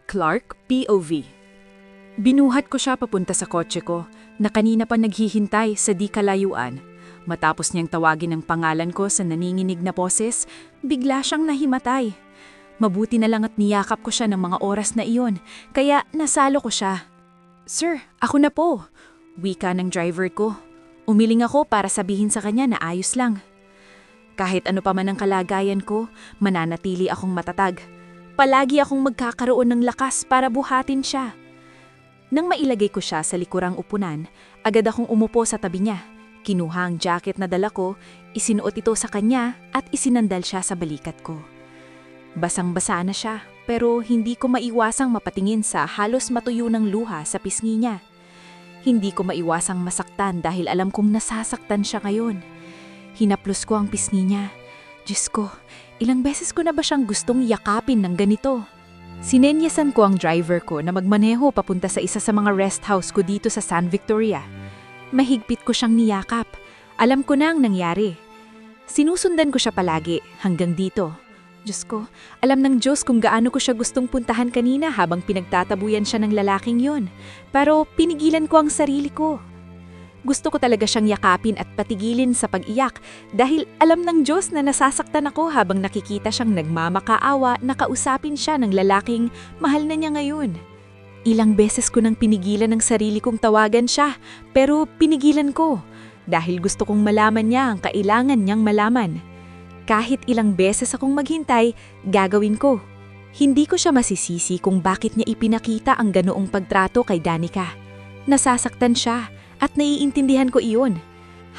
Clark, POV. Binuhat ko siya papunta sa kotse ko na kanina pa naghihintay sa di kalayuan. Matapos niyang tawagin ang pangalan ko sa naninginig na boses, bigla siyang nahimatay. Mabuti na lang at niyakap ko siya ng mga oras na iyon, kaya nasalo ko siya. "Sir, ako na po," wika ng driver ko. Umiling ako para sabihin sa kanya na ayos lang. Kahit ano pa man ang kalagayan ko, mananatili akong matatag. Palagi akong magkakaroon ng lakas para buhatin siya. Nang mailagay ko siya sa likurang upunan, agad akong umupo sa tabi niya. Kinuha ang jacket na dala ko, isinuot ito sa kanya at isinandal siya sa balikat ko. Basang-basa na siya, pero hindi ko maiwasang mapatingin sa halos matuyo ng luha sa pisngi niya. Hindi ko maiwasang masaktan dahil alam kong nasasaktan siya ngayon. Hinaplos ko ang pisngi niya. Diyos ko, ilang beses ko na ba siyang gustong yakapin ng ganito? Sinenyasan ko ang driver ko na magmaneho papunta sa isa sa mga rest house ko dito sa San Victoria. Mahigpit ko siyang niyakap. Alam ko na ang nangyari. Sinusundan ko siya palagi hanggang dito. Diyos ko, alam ng Diyos kung gaano ko siya gustong puntahan kanina habang pinagtatabuyan siya ng lalaking yon. Pero pinigilan ko ang sarili ko. Gusto ko talaga siyang yakapin at patigilin sa pag-iyak dahil alam ng Diyos na nasasaktan ako habang nakikita siyang nagmamakaawa na kausapin siya ng lalaking mahal na niya ngayon. Ilang beses ko nang pinigilan ang sarili kong tawagan siya, pero pinigilan ko dahil gusto kong malaman niya ang kailangan niyang malaman. Kahit ilang beses akong maghintay, gagawin ko. Hindi ko siya masisisi kung bakit niya ipinakita ang ganoong pagtrato kay Danica. Nasasaktan siya at naiintindihan ko iyon.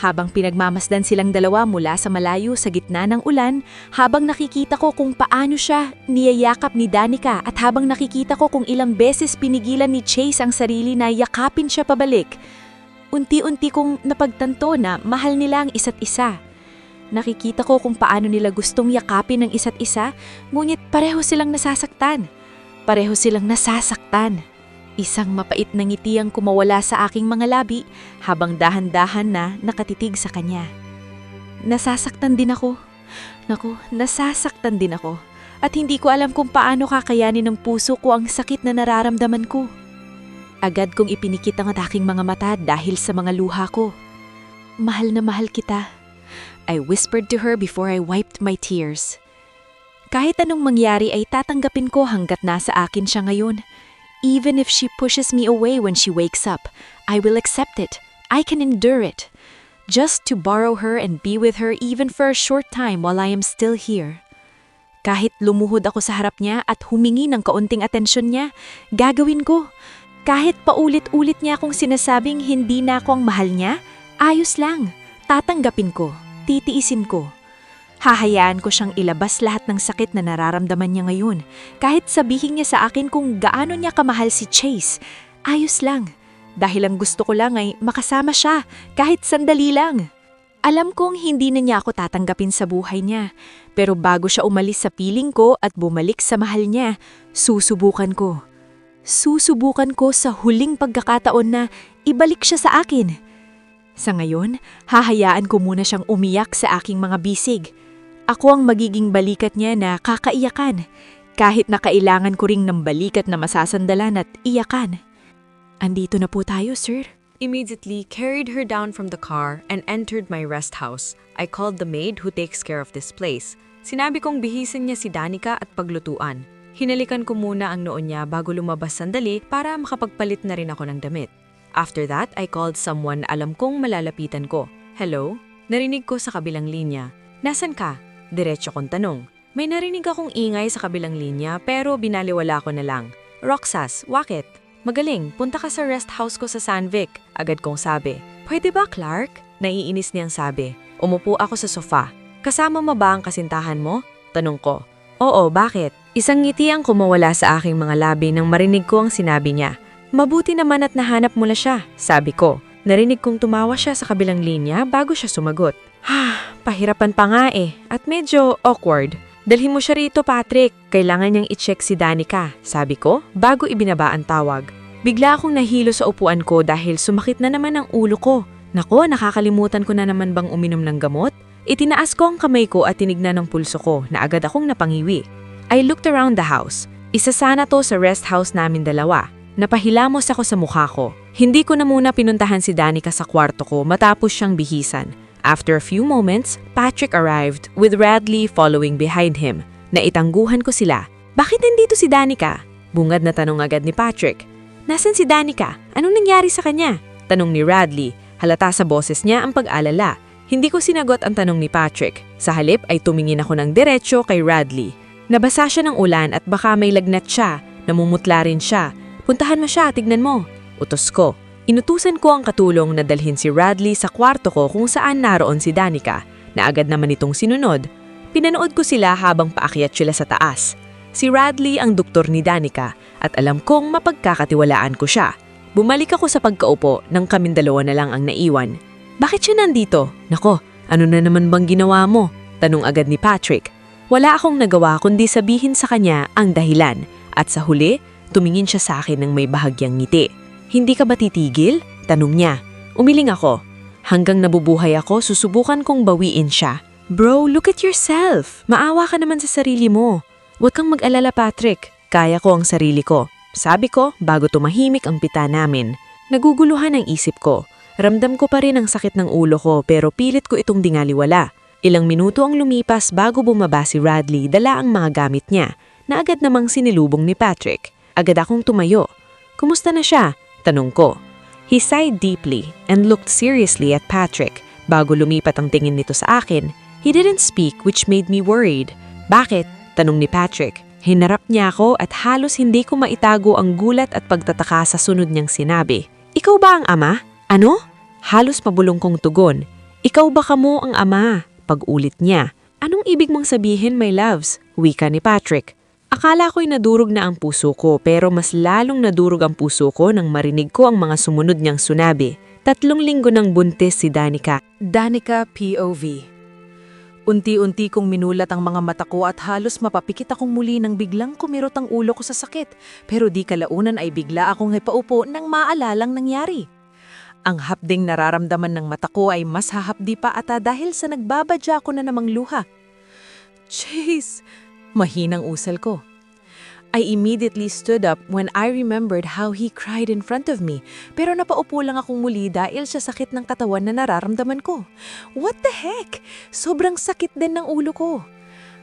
Habang pinagmamasdan silang dalawa mula sa malayo sa gitna ng ulan, habang nakikita ko kung paano siya niyayakap ni Danica at habang nakikita ko kung ilang beses pinigilan ni Chase ang sarili na yakapin siya pabalik, unti-unti kong napagtanto na mahal nila ang isa't isa. Nakikita ko kung paano nila gustong yakapin ng isa't isa, ngunit pareho silang nasasaktan. Pareho silang nasasaktan. Isang mapait na ngiti ang kumawala sa aking mga labi habang dahan-dahan na nakatitig sa kanya. Nasasaktan din ako. Naku, nasasaktan din ako. At hindi ko alam kung paano kakayanin ng puso ko ang sakit na nararamdaman ko. Agad kong ipinikit ang aking mga mata dahil sa mga luha ko. "Mahal na mahal kita," I whispered to her before I wiped my tears. Kahit anong mangyari ay tatanggapin ko hanggat nasa akin siya ngayon. Even if she pushes me away when she wakes up, I will accept it. I can endure it. Just to borrow her and be with her even for a short time while I am still here. Kahit lumuhod ako sa harap niya at humingi ng kaunting atensyon niya, gagawin ko. Kahit paulit-ulit niya akong sinasabing hindi na ako ang mahal niya, ayos lang. Tatanggapin ko. Titiisin ko. Hahayaan ko siyang ilabas lahat ng sakit na nararamdaman niya ngayon. Kahit sabihin niya sa akin kung gaano niya kamahal si Chase, ayos lang. Dahil ang gusto ko lang ay makasama siya, kahit sandali lang. Alam kong hindi na niya ako tatanggapin sa buhay niya. Pero bago siya umalis sa piling ko at bumalik sa mahal niya, susubukan ko. Susubukan ko sa huling pagkakataon na ibalik siya sa akin. Sa ngayon, hahayaan ko muna siyang umiyak sa aking mga bisig. Ako ang magiging balikat niya na kakaiyakan, kahit na kailangan ko ring ng balikat na masasandalan at iyakan. Andito na po tayo, sir. Immediately carried her down from the car and entered my rest house. I called the maid who takes care of this place. Sinabi kong bihisin niya si Danica at paglutuan. Hinalikan ko muna ang noon niya bago lumabas sandali para makapagpalit na rin ako ng damit. After that, I called someone alam kong malalapitan ko. "Hello?" Narinig ko sa kabilang linya. "Nasaan ka?" Diretso kong tanong. May narinig akong ingay sa kabilang linya pero binaliwala ko na lang. "Roxas, wakit?" "Magaling, punta ka sa rest house ko sa San Vic." Agad kong sabi. "Pwede ba, Clark?" Naiinis niyang sabi. Umupo ako sa sofa. "Kasama mo ba ang kasintahan mo?" Tanong ko. "Oo, bakit?" Isang ngiti ang kumawala sa aking mga labi nang marinig ko ang sinabi niya. "Mabuti naman at nahanap mo na siya," sabi ko. Narinig kong tumawa siya sa kabilang linya bago siya sumagot. Pahirapan pa nga at medyo awkward. "Dalhin mo siya rito, Patrick. Kailangan niyang i-check si Danica," sabi ko bago ibinaba ang tawag. Bigla akong nahilo sa upuan ko dahil sumakit na naman ang ulo ko. Nako, nakakalimutan ko na naman bang uminom ng gamot? Itinaas ko ang kamay ko at tinignan ang pulso ko na agad akong napangiwi. I looked around the house. Isa sana to sa rest house namin dalawa. Napahilamos ako sa mukha ko. Hindi ko na muna pinuntahan si Danica sa kwarto ko matapos siyang bihisan. After a few moments, Patrick arrived with Radley following behind him. Naitangguhan ko sila. Bakit nandito si Danica? Bungad na tanong agad ni Patrick. Nasaan si Danica? Anong nangyari sa kanya? Tanong ni Radley. Halata sa boses niya ang pag-alala. Hindi ko sinagot ang tanong ni Patrick. Sa halip ay tumingin ako ng diretsyo kay Radley. Nabasa siya ng ulan at baka may lagnat siya. Namumutla rin siya. Puntahan mo siya, tignan mo. Utos ko. Inutusan ko ang katulong na dalhin si Radley sa kwarto ko kung saan naroon si Danica, na agad naman itong sinunod. Pinanood ko sila habang paakyat sila sa taas. Si Radley ang doktor ni Danica at alam kong mapagkakatiwalaan ko siya. Bumalik ako sa pagkaupo nang kaming dalawa na lang ang naiwan. Bakit siya nandito? Nako, ano na naman bang ginawa mo? Tanong agad ni Patrick. Wala akong nagawa kundi sabihin sa kanya ang dahilan at sa huli, tumingin siya sa akin ng may bahagyang ngiti. Hindi ka ba titigil? Tanong niya. Umiling ako. Hanggang nabubuhay ako, susubukan kong bawiin siya. Bro, look at yourself. Maawa ka naman sa sarili mo. Huwag kang mag-alala, Patrick. Kaya ko ang sarili ko. Sabi ko bago tumahimik ang pita namin. Naguguluhan ang isip ko. Ramdam ko pa rin ang sakit ng ulo ko pero pilit ko itong dingaliwala. Ilang minuto ang lumipas bago bumaba si Radley, dala ang mga gamit niya, na agad namang sinilubong ni Patrick. Agad akong tumayo. Kumusta na siya? Tanong ko. He sighed deeply and looked seriously at Patrick. Bago lumipat ang tingin nito sa akin, he didn't speak which made me worried. Bakit? Tanong ni Patrick. Hinarap niya ako at halos hindi ko maitago ang gulat at pagtataka sa sunod niyang sinabi. Ikaw ba ang ama? Ano? Halos mabulong kong tugon. Ikaw ba kamo ang ama? Pag-ulit niya. Anong ibig mong sabihin, my loves? Wika ni Patrick. Akala ko'y nadurog na ang puso ko pero mas lalong nadurog ang puso ko nang marinig ko ang mga sumunod niyang sunabi. 3 linggo nang buntis si Danica. Danica POV. Unti-unti kong minulat ang mga mata ko at halos mapapikit akong muli nang biglang kumirot ang ulo ko sa sakit. Pero di kalaunan ay bigla akong ipaupo nang maalalang nangyari. Ang hapding nararamdaman ng mata ko ay mas hahapdi pa ata dahil sa nagbabadya ko na namang luha. Chase! Mahinang usal ko. I immediately stood up when I remembered how he cried in front of me, pero napaupo lang akong muli dahil sa sakit ng katawan na nararamdaman ko. What the heck? Sobrang sakit din ng ulo ko.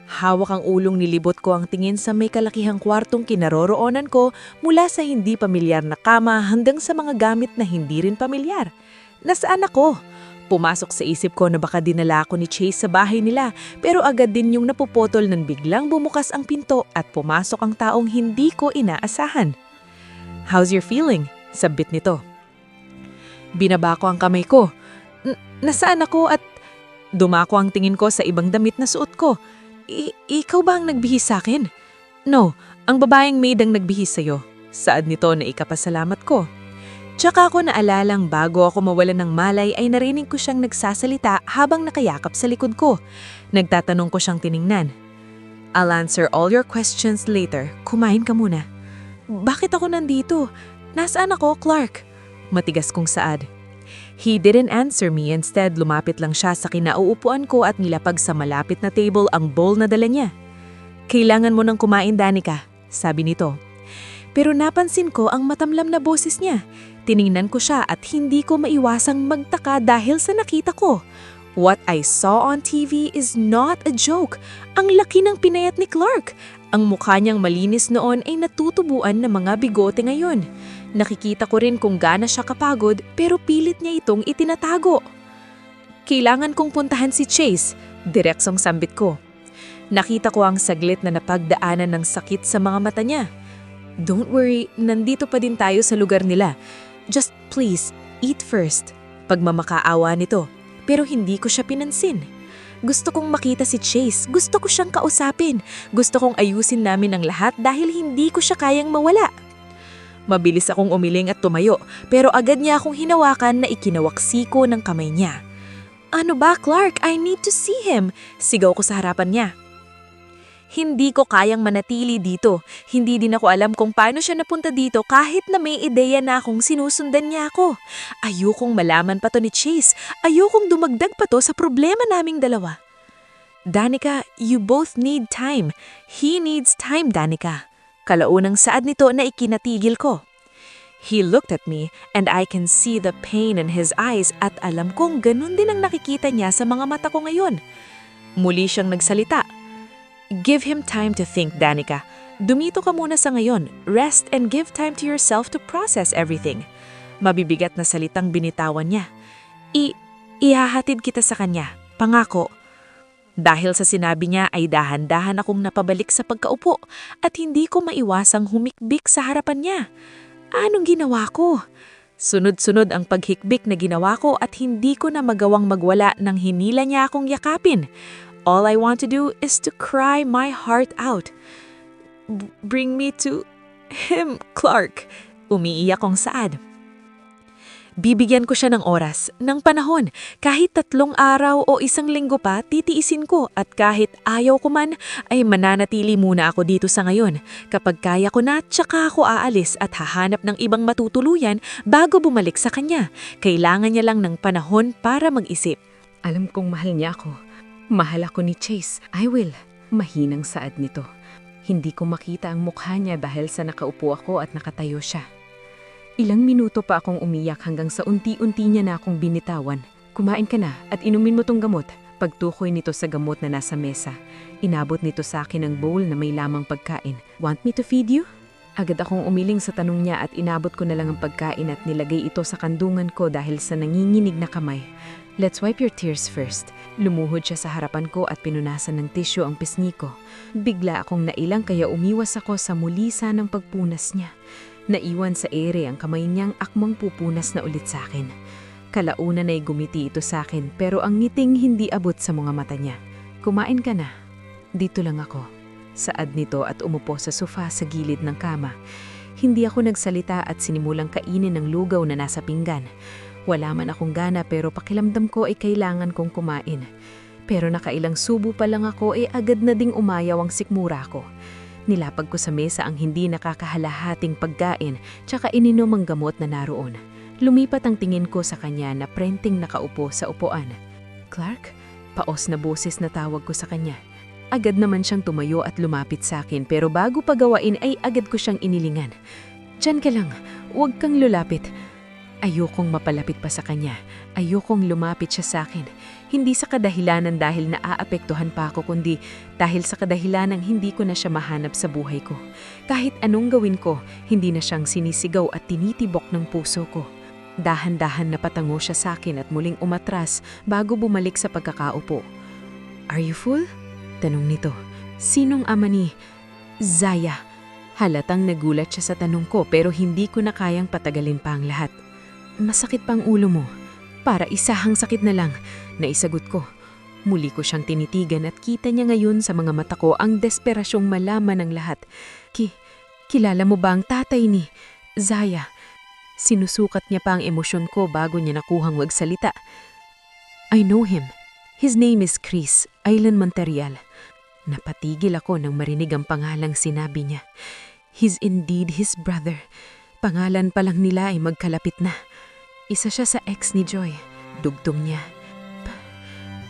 Hawak ang ulong nilibot ko ang tingin sa may kalakihang kwartong kinaroroonan ko mula sa hindi pamilyar na kama hanggang sa mga gamit na hindi rin pamilyar. Nasaan ako? Pumasok sa isip ko na baka dinala ako ni Chase sa bahay nila pero agad din yung napuputol nang biglang bumukas ang pinto at pumasok ang taong hindi ko inaasahan. How's your feeling? Sabit nito. Binaba ko ang kamay ko. Nasaan ako at dumako ang tingin ko sa ibang damit na suot ko. Ikaw ba ang nagbihis sa akin? No, ang babaeng maid ang nagbihis sa'yo. Saad nito na ikapasalamat ko. Tsaka ako naalalang bago ako mawalan ng malay ay narinig ko siyang nagsasalita habang nakayakap sa likod ko. Nagtatanong ko siyang tiningnan. I'll answer all your questions later. Kumain ka muna. Bakit ako nandito? Nasaan ako, Clark? Matigas kong saad. He didn't answer me, instead lumapit lang siya sa kinauupuan ko at nilapag sa malapit na table ang bowl na dala niya. Kailangan mo nang kumain, Danica, sabi nito. Pero napansin ko ang matamlam na boses niya. Tiningnan ko siya at hindi ko maiwasang magtaka dahil sa nakita ko. What I saw on TV is not a joke. Ang laki ng pinayat ni Clark. Ang mukha niyang malinis noon ay natutubuan ng mga bigote ngayon. Nakikita ko rin kung gaano siya kapagod pero pilit niya itong itinatago. Kailangan kong puntahan si Chase, direksong sambit ko. Nakita ko ang saglit na napagdaanan ng sakit sa mga mata niya. Don't worry, nandito pa din tayo sa lugar nila. Just please, eat first. Pagmamakaawa nito, pero hindi ko siya pinansin. Gusto kong makita si Chase, gusto ko siyang kausapin, gusto kong ayusin namin ang lahat dahil hindi ko siya kayang mawala. Mabilis akong umiling at tumayo, pero agad niya akong hinawakan na ikinawaksi ko ng kamay niya. Ano ba, Clark? I need to see him! Sigaw ko sa harapan niya. Hindi ko kayang manatili dito. Hindi din ako alam kung paano siya napunta dito kahit na may ideya na akong sinusundan niya ako. Ayokong malaman pa to ni Chase. Ayokong dumagdag pa to sa problema naming dalawa. Danica, you both need time. He needs time, Danica. Kalaunang saad nito na ikinatigil ko. He looked at me and I can see the pain in his eyes at alam kong ganun din ang nakikita niya sa mga mata ko ngayon. Muli siyang nagsalita. Give him time to think, Danica. Dumito ka muna sa ngayon. Rest and give time to yourself to process everything. Mabibigat na salitang binitawan niya. Ihahatid kita sa kanya. Pangako. Dahil sa sinabi niya ay dahan-dahan akong napabalik sa pagkaupo at hindi ko maiwasang humikbik sa harapan niya. Anong ginawa ko? Sunod-sunod ang paghikbik na ginawa ko at hindi ko na magawang magwala nang hinila niya akong yakapin. All I want to do is to cry my heart out. Bring me to him, Clark. Umiiyak kong saad. Bibigyan ko siya ng oras, ng panahon. Kahit 3 araw o 1 linggo pa, titiisin ko at kahit ayaw ko man, ay mananatili muna ako dito sa ngayon. Kapag kaya ko na, tsaka ako aalis at hahanap ng ibang matutuluyan bago bumalik sa kanya. Kailangan niya lang ng panahon para mag-isip. Alam kong mahal niya ako. Mahal ako ni Chase. I will. Mahinang saad nito. Hindi ko makita ang mukha niya dahil sa nakaupo ako at nakatayo siya. Ilang minuto pa akong umiyak hanggang sa unti-unti niya na akong binitawan. Kumain ka na at inumin mo tong gamot. Pagtukoy nito sa gamot na nasa mesa. Inabot nito sa akin ang bowl na may lamang pagkain. Want me to feed you? Agad akong umiling sa tanong niya at inabot ko na lang ang pagkain at nilagay ito sa kandungan ko dahil sa nanginginig na kamay. Let's wipe your tears first. Lumuhod siya sa harapan ko at pinunasan ng tisyo ang pisngi ko. Bigla akong nailang kaya umiwas ako sa mulisa ng pagpunas niya. Naiwan sa ere ang kamay niyang akmang pupunas na ulit sa akin. Kalaunan ay gumiti ito sa akin pero ang ngiting hindi abot sa mga mata niya. Kumain ka na. Dito lang ako. Saad nito at umupo sa sofa sa gilid ng kama. Hindi ako nagsalita at sinimulang kainin ng lugaw na nasa pinggan. Wala man akong gana pero pakilamdam ko ay kailangan kong kumain. Pero nakailang subo pa lang ako ay agad na ding umayaw ang sikmura ko. Nilapag ko sa mesa ang hindi nakakahalahating pagkain tsaka ininom ang gamot na naroon. Lumipat ang tingin ko sa kanya na prenting nakaupo sa upuan. Clark? Paos na boses na tawag ko sa kanya. Agad naman siyang tumayo at lumapit sa akin pero bago pagawain ay agad ko siyang inilingan. Diyan ka lang, huwag kang lulapit. Ayokong mapalapit pa sa kanya. Ayokong lumapit siya sa akin. Hindi sa kadahilanan dahil naaapektuhan pa ako kundi dahil sa kadahilanang hindi ko na siya mahanap sa buhay ko. Kahit anong gawin ko, hindi na siyang sinisigaw at tinitibok ng puso ko. Dahan-dahan na patango siya sa akin at muling umatras bago bumalik sa pagkakaupo. Are you full? Tanong nito. Sinong ama ni Zaya? Halatang nagulat siya sa tanong ko pero hindi ko na kayang patagalin pa ang lahat. Masakit pa ang ulo mo. Para isahang sakit na lang, naisagot ko. Muli ko siyang tinitigan at kita niya ngayon sa mga mata ko ang desperasyong malaman ng lahat. Kilala mo ba ang tatay ni Zaya? Sinusukat niya pa ang emosyon ko bago niya nakuhang magsalita. I know him. His name is Chris Aylan Monterial. Napatigil ako nang marinig ang pangalang sinabi niya. He's indeed his brother. Pangalan pa lang nila ay magkalapit na. Isa siya sa ex ni Joy. Dugtong niya.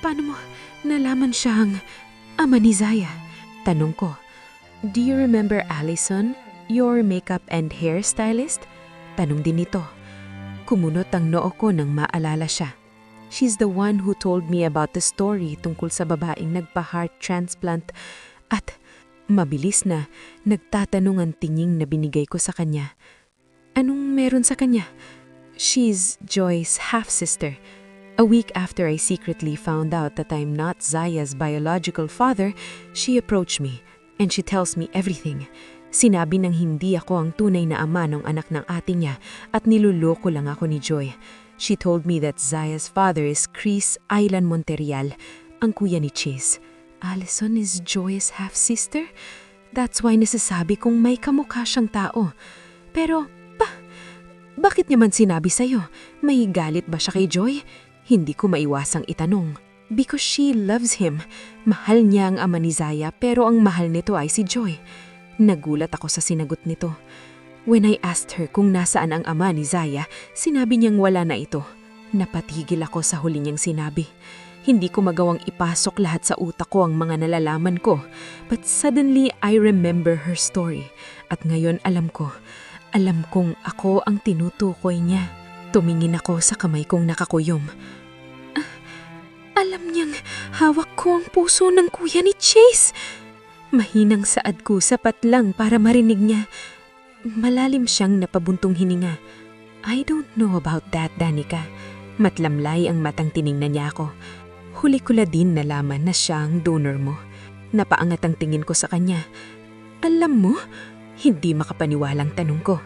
Paano mo nalaman siyang ama ni Zaya? Tanong ko. Do you remember Allison, your makeup and hair stylist? Tanong din nito. Kumunot ang noo ko nang maalala siya. She's the one who told me about the story tungkol sa babaeng nagpa-heart transplant at mabilis na nagtatanong ang tinging na binigay ko sa kanya. Anong meron sa kanya? She's Joy's half-sister. A week after I secretly found out that I'm not Zaya's biological father, she approached me and she tells me everything. Sinabi nang hindi ako ang tunay na ama ng anak ng ate niya at niluloko lang ako ni Joy. She told me that Zaya's father is Chris Aylan Monterial, ang kuya ni Chase. Allison is Joy's half-sister? That's why nasasabi kong may kamukha siyang tao. Pero, bakit niya man sinabi sa'yo? May galit ba siya kay Joy? Hindi ko maiwasang itanong. Because she loves him. Mahal niya ang ama ni Zaya pero ang mahal nito ay si Joy. Nagulat ako sa sinagot nito. When I asked her kung nasaan ang ama ni Zaya, sinabi niyang wala na ito. Napatigil ako sa huli niyang sinabi. Hindi ko magawang ipasok lahat sa utak ko ang mga nalalaman ko. But suddenly, I remember her story. At ngayon alam kong ako ang tinutukoy niya. Tumingin ako sa kamay kong nakakuyom. Alam niyang hawak ko ang puso ng kuya ni Chase. Mahinang saad ko sapat lang para marinig niya. Malalim siyang napabuntong hininga. I don't know about that, Danica. Matlamlay ang matang tiningnan niya ako. Huli ko la din nalaman na siya ang donor mo. Napaangat ang tingin ko sa kanya. Alam mo, hindi makapaniwalang tanong ko.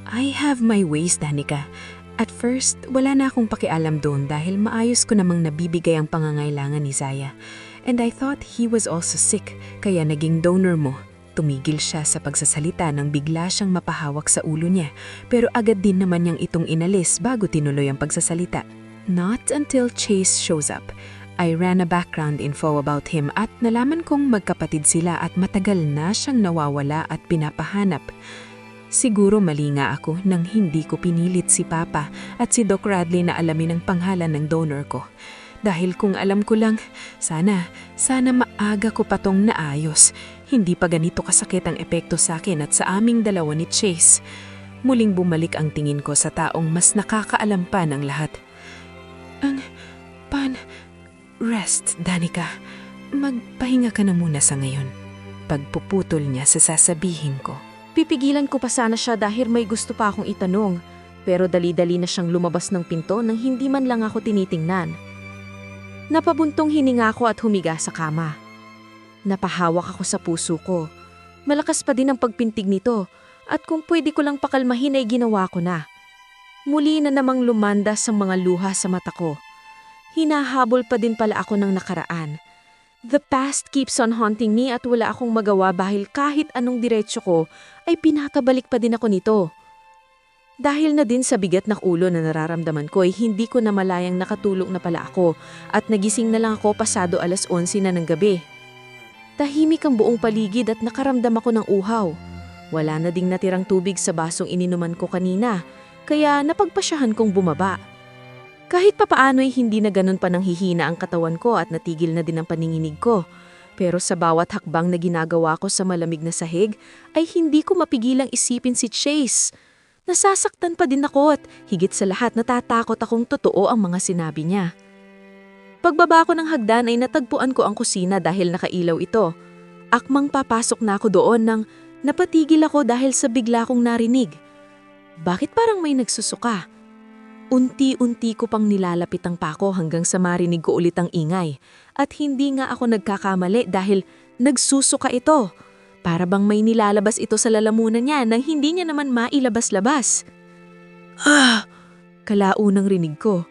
I have my ways, Danica. At first, wala na akong pakialam doon dahil maayos ko namang nabibigay ang pangangailangan ni Zaya. And I thought he was also sick, kaya naging donor mo. Tumigil siya sa pagsasalita nang bigla siyang mapahawak sa ulo niya, pero agad din naman niyang itong inalis bago tinuloy ang pagsasalita. Not until Chase shows up. I ran a background info about him at nalaman kong magkapatid sila at matagal na siyang nawawala at pinapahanap. Siguro mali nga ako nang hindi ko pinilit si Papa at si Doc Radley na alamin ang pangalan ng donor ko. Dahil kung alam ko lang, sana maaga ko patong naayos. Hindi pa ganito kasakit ang epekto sa akin at sa aming dalawa ni Chase. Muling bumalik ang tingin ko sa taong mas nakakaalam pa ng lahat. Rest, Danica. Magpahinga ka na muna sa ngayon. Pagpuputol niya sa sasabihin ko. Pipigilan ko pa sana siya dahil may gusto pa akong itanong. Pero dali-dali na siyang lumabas ng pinto nang hindi man lang ako tinitingnan. Napabuntong hininga ako at humiga sa kama. Napahawak ako sa puso ko. Malakas pa din ang pagpintig nito at kung pwede ko lang pakalmahin ay ginawa ko na. Muli na namang lumandas ang mga luha sa mata ko. Hinahabol pa din pala ako ng nakaraan. The past keeps on haunting me at wala akong magawa dahil kahit anong diretsyo ko ay pinakabalik pa din ako nito. Dahil na din sa bigat ng ulo na nararamdaman ko ay hindi ko na malayang nakatulog na pala ako at nagising na lang ako pasado 11:00 na ng gabi. Tahimik ang buong paligid at nakaramdam ako ng uhaw. Wala na ding natirang tubig sa basong ininuman ko kanina, kaya napagpasyahan kong bumaba. Kahit papaano'y hindi na ganun pa nang hihina ang katawan ko at natigil na din ang paninginig ko. Pero sa bawat hakbang na ginagawa ko sa malamig na sahig, ay hindi ko mapigilang isipin si Chase. Nasasaktan pa din ako at higit sa lahat natatakot akong totoo ang mga sinabi niya. Pagbaba ko ng hagdan ay natagpuan ko ang kusina dahil nakailaw ito. Akmang papasok na ako doon nang napatigil ako dahil sa bigla kong narinig. Bakit parang may nagsusuka? Unti-unti ko pang nilalapit ang pako hanggang sa marinig ko ulit ang ingay. At hindi nga ako nagkakamali dahil nagsusuka ito. Para bang may nilalabas ito sa lalamunan niya nang hindi niya naman mailabas-labas. Kalaunang rinig ko.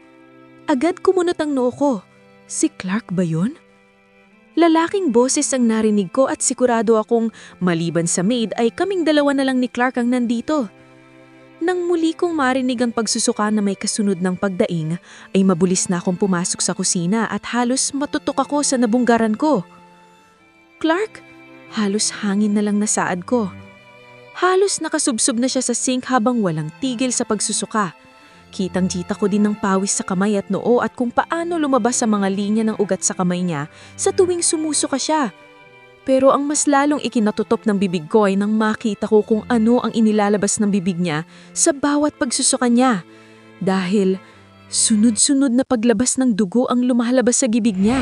Agad kumunot ang noo ko. Si Clark ba yun? Lalaking boses ang narinig ko at sigurado akong maliban sa maid ay kaming dalawa na lang ni Clark ang nandito. Nang muli kong marinig ang pagsusuka na may kasunod ng pagdaing, ay mabulis na akong pumasok sa kusina at halos matutok ako sa nabunggaran ko. Clark, halos hangin na lang nasaad ko. Halos nakasubsob na siya sa sink habang walang tigil sa pagsusuka. Kitang-kita ko din ng pawis sa kamay at noo at kung paano lumabas sa mga linya ng ugat sa kamay niya sa tuwing sumusuka siya. Pero ang mas lalong ikinatutop ng bibig ko ay nang makita ko kung ano ang inilalabas ng bibig niya sa bawat pagsusuka niya. Dahil sunod-sunod na paglabas ng dugo ang lumalabas sa bibig niya.